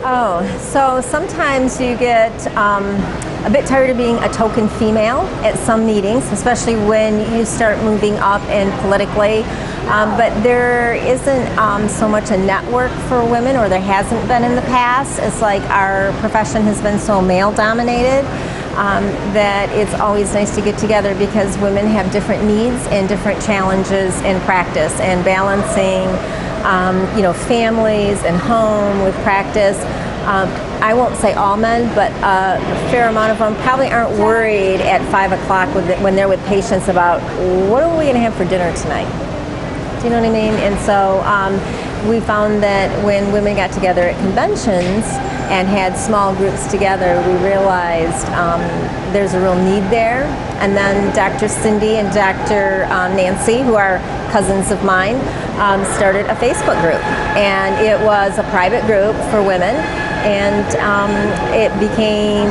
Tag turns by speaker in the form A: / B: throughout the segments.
A: Oh, so sometimes you get a bit tired of being a token female at some meetings, especially when you start moving up and politically. But there isn't so much a network for women, or there hasn't been in the past. It's like our profession has been so male dominated that it's always nice to get together, because women have different needs and different challenges in practice, and balancing families and home with practice. I won't say all men, but a fair amount of them probably aren't worried at 5 o'clock when they're with patients about what are we going to have for dinner tonight. Do you know what I mean? And so we found that when women got together at conventions and had small groups together, we realized there's a real need there. And then Dr. Cindy and Dr. Nancy, who are cousins of mine, started a Facebook group. And it was a private group for women. And it became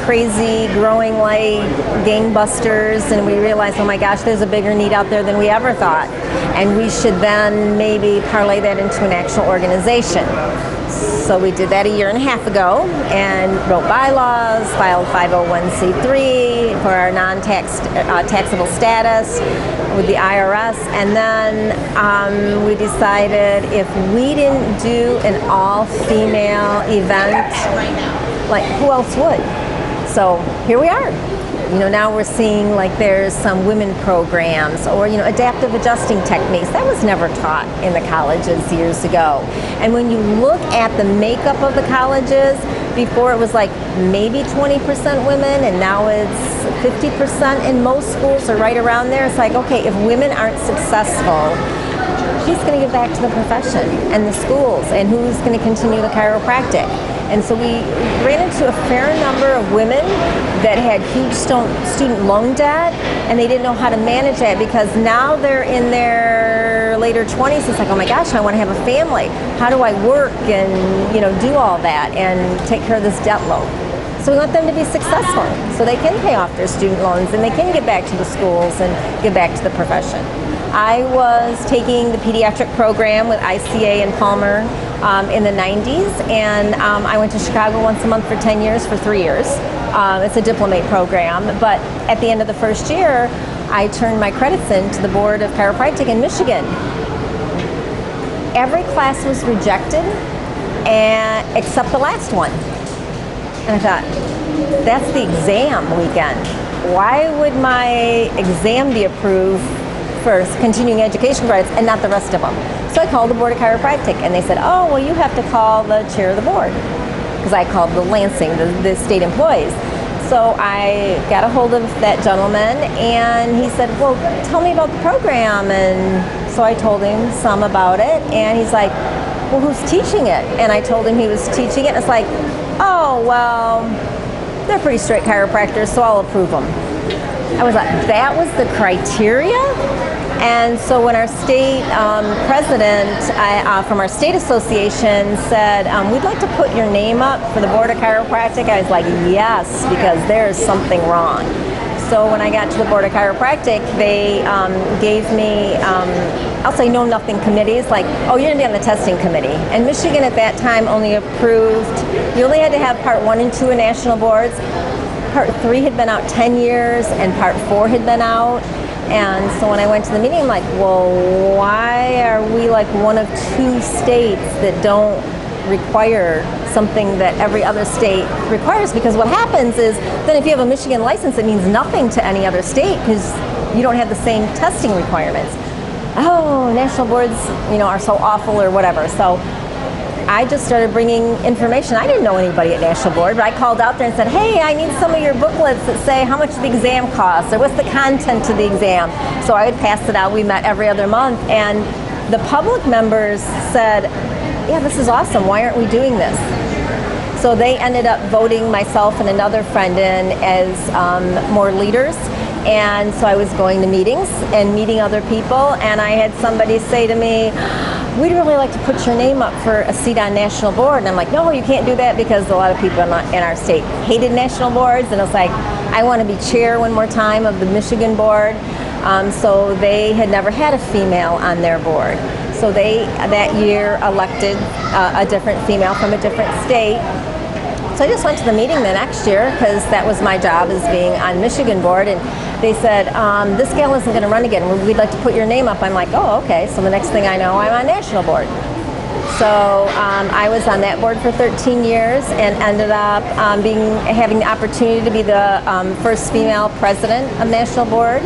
A: crazy, growing like gangbusters, and we realized, oh my gosh, there's a bigger need out there than we ever thought, and we should then maybe parlay that into an actual organization. So we did that a year and a half ago, and wrote bylaws, filed 501c3 for our taxable status with the IRS, and then we decided if we didn't do an all-female event, like who else would? So here we are. Now we're seeing like there's some women programs, or adaptive adjusting techniques. That was never taught in the colleges years ago. And when you look at the makeup of the colleges, before it was like maybe 20% women, and now it's 50% in most schools, or right around there. It's like, okay, if women aren't successful, who's going to get back to the profession and the schools, and who's going to continue the chiropractic? And so we ran into a fair number of women that had huge student loan debt, and they didn't know how to manage that, because now they're in their later 20s. It's like, oh my gosh, I want to have a family. How do I work and do all that and take care of this debt load? So we want them to be successful, so they can pay off their student loans, and they can get back to the schools and get back to the profession. I was taking the pediatric program with ICA and Palmer in the 90s, and I went to Chicago once a month for 10 years for 3 years. It's a diplomate program, but at the end of the first year, I turned my credits in to the Board of Chiropractic in Michigan. Every class was rejected, except the last one. And I thought, that's the exam weekend. Why would my exam be approved for continuing education credits and not the rest of them? So I called the Board of Chiropractic, and they said, oh, well, you have to call the chair of the board, because I called the Lansing, the state employees. So I got a hold of that gentleman, and he said, well, tell me about the program. And so I told him some about it, and he's like, well, who's teaching it? And I told him he was teaching it. It's like, oh, well, they're pretty straight chiropractors, so I'll approve them. I was like, that was the criteria? And so when our state president from our state association said, we'd like to put your name up for the Board of Chiropractic, I was like, yes, because there's something wrong. So when I got to the Board of Chiropractic, they gave me, I'll say know-nothing committees, like, oh, you're going to be on the testing committee. And Michigan at that time only approved, you only had to have Part 1 and 2 in national boards. Part 3 had been out 10 years, and Part 4 had been out. And so when I went to the meeting, I'm like, well, why are we like one of 2 states that don't require something that every other state requires? Because what happens is then if you have a Michigan license, it means nothing to any other state, because you don't have the same testing requirements. Oh, national boards, are so awful or whatever. So I just started bringing information. I didn't know anybody at National Board, but I called out there and said, hey, I need some of your booklets that say how much the exam costs, or what's the content to the exam. So I would pass it out. We met every other month, and the public members said, yeah, this is awesome. Why aren't we doing this? So they ended up voting myself and another friend in as more leaders. And so I was going to meetings and meeting other people, and I had somebody say to me, we'd really like to put your name up for a seat on national board. And I'm like, no, you can't do that, because a lot of people in our state hated national boards. And it's like, I want to be chair one more time of the Michigan board. So they had never had a female on their board. So So they, that year, elected a different female from a different state. So I just went to the meeting the next year because that was my job as being on Michigan board, and they said, this gal isn't going to run again. We'd like to put your name up. I'm like, oh, okay. So the next thing I know, I'm on national board. So I was on that board for 13 years and ended up having the opportunity to be the first female president of national board.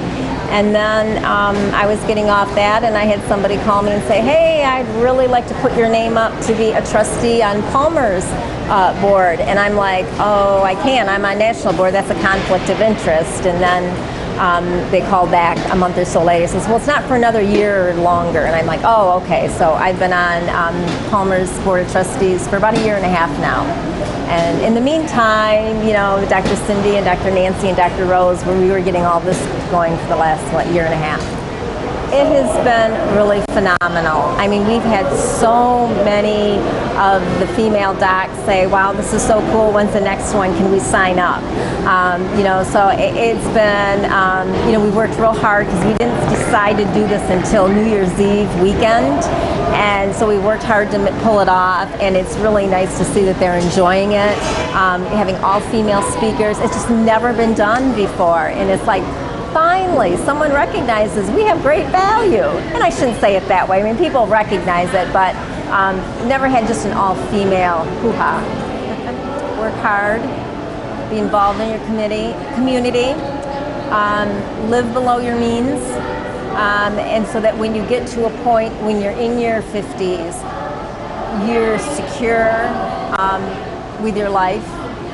A: And then I was getting off that, and I had somebody call me and say, hey, I'd really like to put your name up to be a trustee on Palmer's board. And I'm like, oh, I can't. I'm on national board. That's a conflict of interest. And then they called back a month or so later and says, well, it's not for another year or longer. And I'm like, oh, okay. So I've been on Palmer's Board of Trustees for about a year and a half now. And in the meantime, you know, Dr. Cindy and Dr. Nancy and Dr. Rose, we were getting all this going for the last, year and a half. It has been really phenomenal. I mean, we've had so many of the female docs say, wow, this is so cool, when's the next one, can we sign up? You know, so it's been, you know, we worked real hard because we didn't decide to do this until New Year's Eve weekend. And so we worked hard to pull it off, and it's really nice to see that they're enjoying it. Having all female speakers, it's just never been done before. And it's like, finally, someone recognizes we have great value. And I shouldn't say it that way. I mean, people recognize it, but never had just an all-female hoo-ha. Work hard, be involved in your community, live below your means, and so that when you get to a point when you're in your 50s, you're secure with your life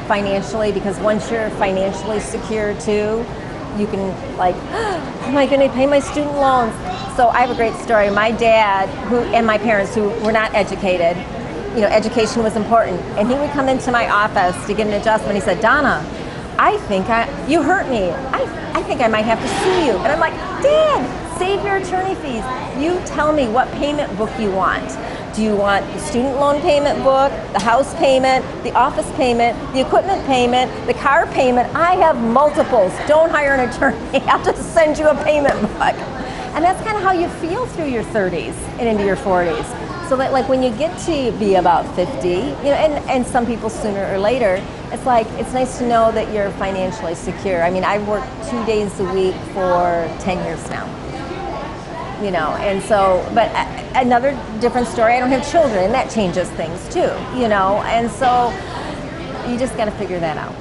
A: financially, because once you're financially secure too, you can am I going to pay my student loans? So I have a great story. My dad and my parents, who were not educated, you know, education was important. And he would come into my office to get an adjustment. He said, Donna, I think you hurt me. I think I might have to sue you. And I'm like, Dad, save your attorney fees. You tell me what payment book you want. Do you want the student loan payment book, the house payment, the office payment, the equipment payment, the car payment? I have multiples. Don't hire an attorney. I'll just send you a payment book. And that's kind of how you feel through your 30s and into your 40s. So that when you get to be about 50, you know, and some people sooner or later, it's nice to know that you're financially secure. I mean, I've worked 2 days a week for 10 years now. You know, and so, but another different story, I don't have children, and that changes things too, you know, and so you just got to figure that out.